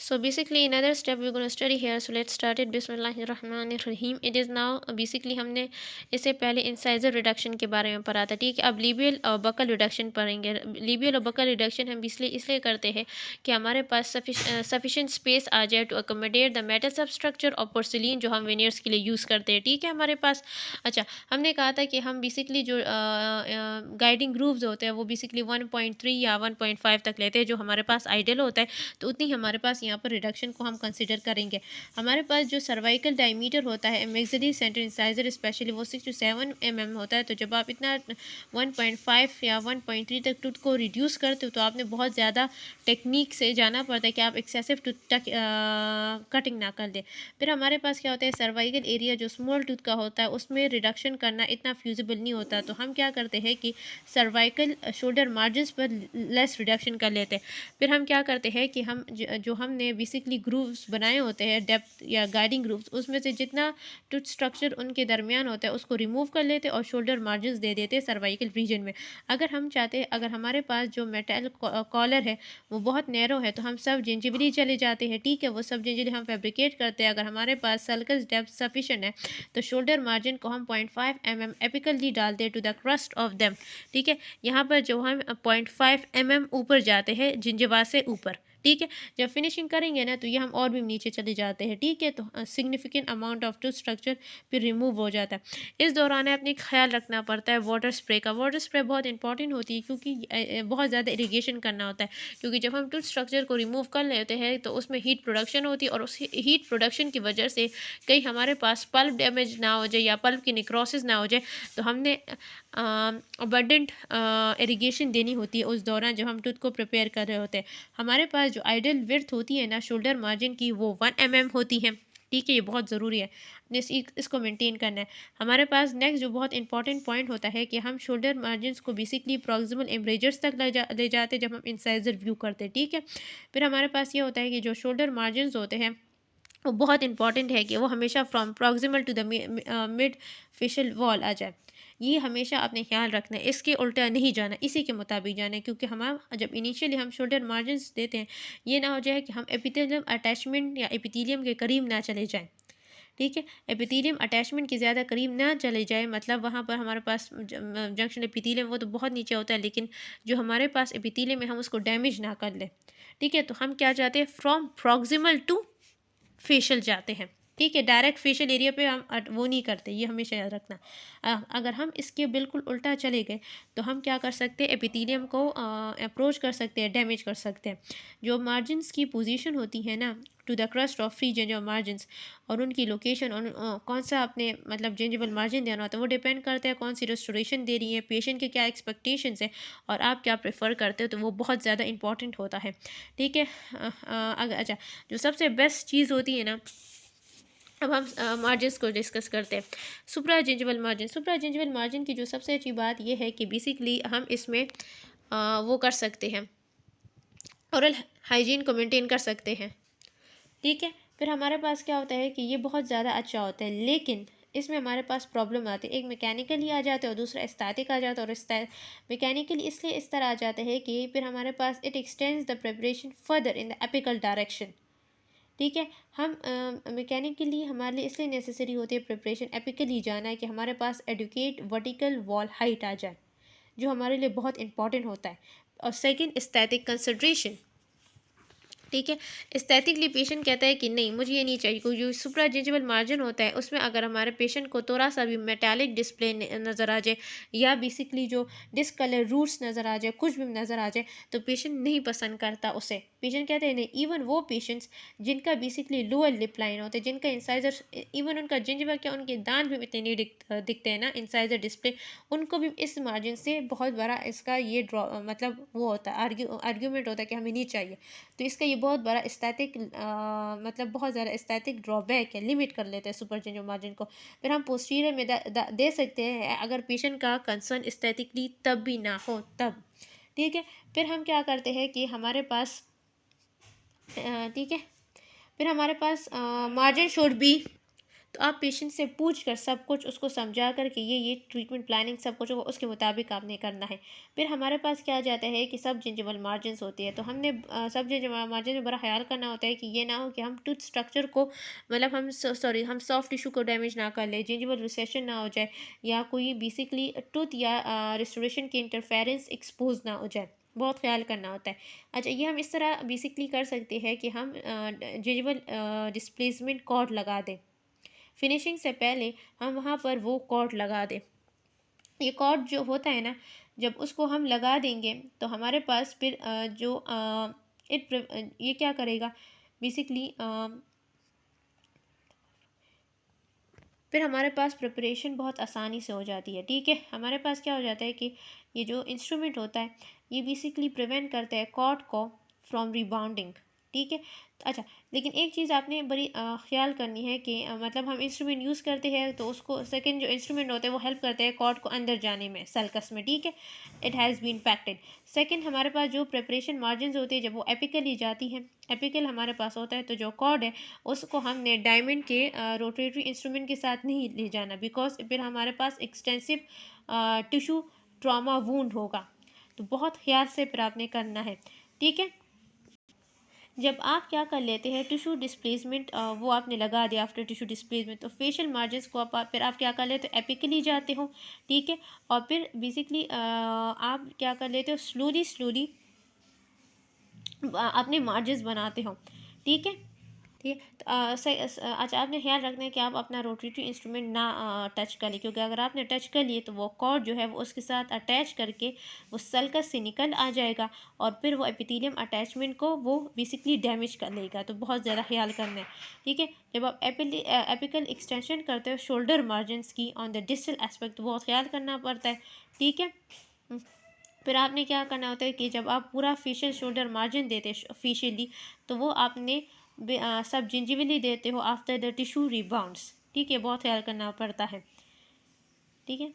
So basically another step we're going to study here. So let's start it. बिस्मिल्लाहिर्रहमानिर्रहीम. It is now basically हमने इससे पहले incisor reduction के बारे में पढ़ा था, ठीक है. अब लीबियल और बकल रिडक्शन पढ़ेंगे. लीबियल और बकल रिडक्शन हम इसलिए करते हैं कि हमारे पास सफिशेंट स्पेस आ जाए टू अकोमोडेट द मेटल सब स्ट्रक्चर और पोर्सिलीन जो हम वेनियर्स के लिए यूज़ करते हैं, ठीक है, हमारे पास. अच्छा, हमने कहा था कि हम बेसिकली जो गाइडिंग ग्रूव्स होते हैं वो बेसिकली 1.3 या 1.5 तक लेते हैं, जो हमारे पास आइडियल होता है. तो उतनी हमारे पास यहाँ पर रिडक्शन को हम कंसिडर करेंगे. हमारे पास जो सर्वाइकल डायमीटर होता है मैक्सिलरी सेंटर इंसाइजर स्पेशली वो 6 to 7 mm होता है. तो जब आप इतना 1.5 या 1.3 तक टूथ को रिड्यूस करते हो तो आपने बहुत ज़्यादा टेक्निक से जाना पड़ता है कि आप एक्सेसिव टूथ कटिंग ना कर दें. फिर हमारे पास क्या होता है, सर्वाइकल एरिया जो स्मॉल टूथ का होता है उसमें रिडक्शन करना इतना फ्यूजिबल नहीं होता. तो हम क्या करते हैं कि सर्वाइकल शोल्डर मार्जिन पर लेस रिडक्शन कर लेते हैं. फिर हम क्या करते हैं कि हम जो हमने बेसिकली ग्रूव्स बनाए होते हैं डेप्थ या गाइडिंग ग्रूव्स, उसमें से जितना टूथ स्ट्रक्चर उनके दरमियान होता है उसको रिमूव कर लेते हैं और शोल्डर मार्जिन दे देते हैं सर्वाइकल रीजन में. अगर हम चाहते हैं, अगर हमारे पास जो मेटल कॉलर है वो बहुत नैरो है तो हम सब जिंजिबली चले जाते हैं, ठीक है. वो सब जिंजिबली हम फैब्रिकेट करते हैं. अगर हमारे पास सल्कस डेप्थ सफिशेंट है तो शोल्डर मार्जिन को हम 0.5 mm एपिकली डालते हैं to the crust of them, ठीक है. यहाँ पर जो हम 0.5 mm ऊपर जाते हैं जिंजवा से ऊपर, ठीक है. जब फिनिशिंग करेंगे ना तो ये हम और भी नीचे चले जाते हैं, ठीक है. तो significant amount of tooth structure फिर रिमूव हो जाता है. इस दौरान अपने ख्याल रखना पड़ता है वाटर स्प्रे का. वाटर स्प्रे बहुत इंपॉर्टेंट होती है क्योंकि बहुत ज़्यादा इरीगेशन करना होता है, क्योंकि जब हम टूथ स्ट्रक्चर को रिमूव कर लेते हैं तो उसमें हीट प्रोडक्शन होती है और उस हीट प्रोडक्शन की वजह से कहीं हमारे पास पल्प डैमेज ना हो जाए या पल्प की निक्रोसिस ना हो जाए. तो हमने अबंडेंट इरिगेशन देनी होती है उस दौरान जब हम टूथ को प्रिपेयर कर रहे होते हैं. हमारे पास जो आइडियल विड्थ होती है ना शोल्डर मार्जिन की वो 1 mm होती है, ठीक है. ये बहुत ज़रूरी है, इसको मेंटेन करना है. हमारे पास नेक्स्ट जो बहुत इंपॉर्टेंट पॉइंट होता है कि हम शोल्डर मार्जिन को बेसिकली प्रॉक्सिमल एम्ब्रेजर्स तक ले जाते हैं जब हम इंसाइजर व्यू करते हैं, ठीक है. फिर हमारे पास ये होता है कि जो शोल्डर मार्जिन होते हैं वो बहुत इंपॉर्टेंट है कि वो हमेशा from proximal to the mid facial wall आ जाए. ये हमेशा आपने ख्याल रखना है, इसके उल्टा नहीं जाना, इसी के मुताबिक जाना है. क्योंकि हम जब इनिशियली हम शोल्डर मार्जिन देते हैं ये ना हो जाए कि हम एपिथेलियम अटैचमेंट या एपिथेलियम के करीब ना चले जाएं, ठीक है. एपिथेलियम अटैचमेंट के ज़्यादा करीब ना चले जाए, मतलब वहाँ पर हमारे पास जंक्शन एपिथेलियम वो तो बहुत नीचे होता है, लेकिन जो हमारे पास एपिथेलियम है हम उसको डैमेज ना कर लें, ठीक है. तो हम क्या चाहते हैं, फ्रॉम प्रॉक्सिमल टू फेशियल जाते हैं, ठीक है. डायरेक्ट फेशियल एरिया पे हम वो नहीं करते, ये हमेशा याद रखना. अगर हम इसके बिल्कुल उल्टा चले गए तो हम क्या कर सकते हैं, एपिथेलियम को अप्रोच कर सकते हैं, डैमेज कर सकते हैं. जो मार्जिन्स की पोजीशन होती है ना to the crust of free ginger margins और उनकी लोकेशन और कौन सा आपने मतलब जिंजिबल मार्जिन देना होता है वो डिपेंड करता है कौन सी रेस्टोरेशन दे रही है, पेशेंट के क्या एक्सपेक्टेशंस है और आप क्या प्रेफर करते हो. तो वो बहुत ज़्यादा इंपॉर्टेंट होता है, ठीक है. अच्छा, जो सबसे बेस्ट चीज़ होती है ना, अब हम मार्जिन्स को डिस्कस करते हैं. सुप्रा जिंजिबल मार्जिन की जो सबसे अच्छी बात यह है कि बेसिकली हम इसमें वो कर सकते हैं, ओरल हाइजीन को मेंटेन कर सकते हैं, ठीक है. फिर हमारे पास क्या होता है कि ये बहुत ज़्यादा अच्छा होता है, लेकिन इसमें हमारे पास प्रॉब्लम आती है. एक मैकेनिकली आ जाता है और दूसरा एस्थेटिक आ जाता है. और मैकेनिकली इसलिए इस तरह आ जाता है कि फिर हमारे पास it extends the preparation further in the apical direction, ठीक है. हम मैकेनिकली हमारे लिए इसलिए नेसेसरी होती है प्रिपरेशन एपिकली जाना है कि हमारे पास एडुकेट वर्टिकल वॉल हाइट आ जाए, जो हमारे लिए बहुत इंपॉर्टेंट होता है. और सेकंड एस्थेटिक कंसिडरेशन, ठीक है. एस्थेटिकली पेशेंट कहता है कि नहीं मुझे ये नहीं चाहिए, क्योंकि जो सुप्रा जिंजिबल मार्जिन होता है उसमें अगर हमारे पेशेंट को थोड़ा सा भी मेटालिक डिस्प्ले नज़र आ जाए या बेसिकली जो डिस्कलर रूट्स नज़र आ जाए, कुछ भी नज़र आ जाए, तो पेशेंट नहीं पसंद करता उसे. पेशेंट कहते हैं नहीं. इवन वो पेशेंट्स जिनका बेसिकली लोअर लिप लाइन होता है, जिनका इंसाइजर, इवन उनका जिंजिबा क्या उनके दांत भी इतने नहीं दिखते हैं ना इंसाइजर डिस्प्ले, उनको भी इस मार्जिन से बहुत बड़ा इसका ये मतलब वो होता है, आर्ग्यूमेंट होता है कि हमें नहीं चाहिए. तो इसका ये बहुत बड़ा एस्थेटिक मतलब बहुत ज़्यादा एस्थेटिक ड्रॉबैक है, लिमिट कर लेते हैं सुपर जिंजर मार्जिन को. फिर हम पोस्टीरियर में दे सकते हैं अगर पेशेंट का कंसर्न एस्थेटिकली तब भी ना हो तब, ठीक है. फिर हम क्या करते हैं कि हमारे पास ठीक है, फिर हमारे पास मार्जिन शुड बी तो आप पेशेंट से पूछ कर सब कुछ उसको समझा कर के ये ट्रीटमेंट प्लानिंग सब कुछ उसके मुताबिक आपने करना है। फिर हमारे पास क्या आ जाता है कि सब जिंजिवल मार्जिन होती है, तो हमने सब जिंजिवल मार्जिन में बड़ा ख्याल करना होता है कि ये ना हो कि हम टूथ स्ट्रक्चर को, मतलब हम सॉफ्ट टिश्यू को डैमेज ना कर ले, जिंजिवल रिसेशन ना हो जाए, या कोई बेसिकली टूथ या रिस्टोरेशन की इंटरफेरेंस एक्सपोज ना हो जाए, बहुत ख्याल करना होता है। अच्छा, ये हम इस तरह बेसिकली कर सकते हैं कि हम जिंजिवल डिस्प्लेसमेंट कॉर्ड लगा दें। फिनिशिंग से पहले हम वहाँ पर वो कॉर्ड लगा दें। ये कॉर्ड जो होता है ना, जब उसको हम लगा देंगे तो हमारे पास फिर ये क्या करेगा बेसिकली, फिर हमारे पास प्रिपरेशन बहुत आसानी से हो जाती है। ठीक है, हमारे पास क्या हो जाता है कि ये जो इंस्ट्रूमेंट होता है ये बेसिकली प्रिवेंट करता है कॉर्ड को फ्रॉम रिबाउंडिंग। ठीक है, तो अच्छा, लेकिन एक चीज़ आपने बड़ी ख्याल करनी है कि मतलब हम इंस्ट्रूमेंट यूज़ करते हैं तो उसको सेकंड जो इंस्ट्रूमेंट होते हैं वो हेल्प करते हैं कॉर्ड को अंदर जाने में, सल्कस में। ठीक है, इट हैज़ बीन पैक्टेड। सेकंड, हमारे पास जो प्रिपरेशन मार्जिन होती है जब वो एपिकली जाती है, एपिकल हमारे पास होता है, तो जो कॉर्ड है उसको हमने डायमंड के रोटेटरी इंस्ट्रूमेंट के साथ नहीं ले जाना, बिकॉज फिर हमारे पास एक्सटेंसिव टिश्यू ट्रॉमा वूंड होगा। तो बहुत ख्याल से फिर आपने करना है। ठीक है, जब आप क्या कर लेते हैं टिश्यू डिस्प्लेसमेंट, वो आपने लगा दिया आफ्टर टिश्यू डिस्प्लेसमेंट, तो फेशियल मार्जिन को फिर आप क्या कर लेते हो, एपिकली जाते हो। ठीक है, और फिर बेसिकली आप क्या कर लेते हो, स्लोली स्लोली अपने मार्जिन बनाते हो। ठीक है, ठीक है, तो अच्छा, आपने ख्याल रखना है कि आप अपना रोटेटरी इंस्ट्रूमेंट ना टच कर लिए, क्योंकि अगर आपने टच कर लिए तो वो कॉर्ड जो है वो उसके साथ अटैच करके वो सल्कस से निकल आ जाएगा, और फिर वो एपिथेलियम अटैचमेंट को वो बेसिकली डैमेज कर लेगा। तो बहुत ज़्यादा ख्याल करना है। ठीक है, जब आप एपिकल एक्सटेंशन करते हो शोल्डर मार्जिन की ऑन द डिस्टल एस्पेक्ट, तो बहुत ख्याल करना पड़ता है। ठीक है, फिर आपने क्या करना होता है कि जब आप पूरा फेशियल शोल्डर मार्जिन देते फेशियली, तो वो आपने सब जिंजिवली देते हो आफ्टर द टिश्यू रिबाउंड्स। ठीक है, बहुत ख्याल करना पड़ता है। ठीक है।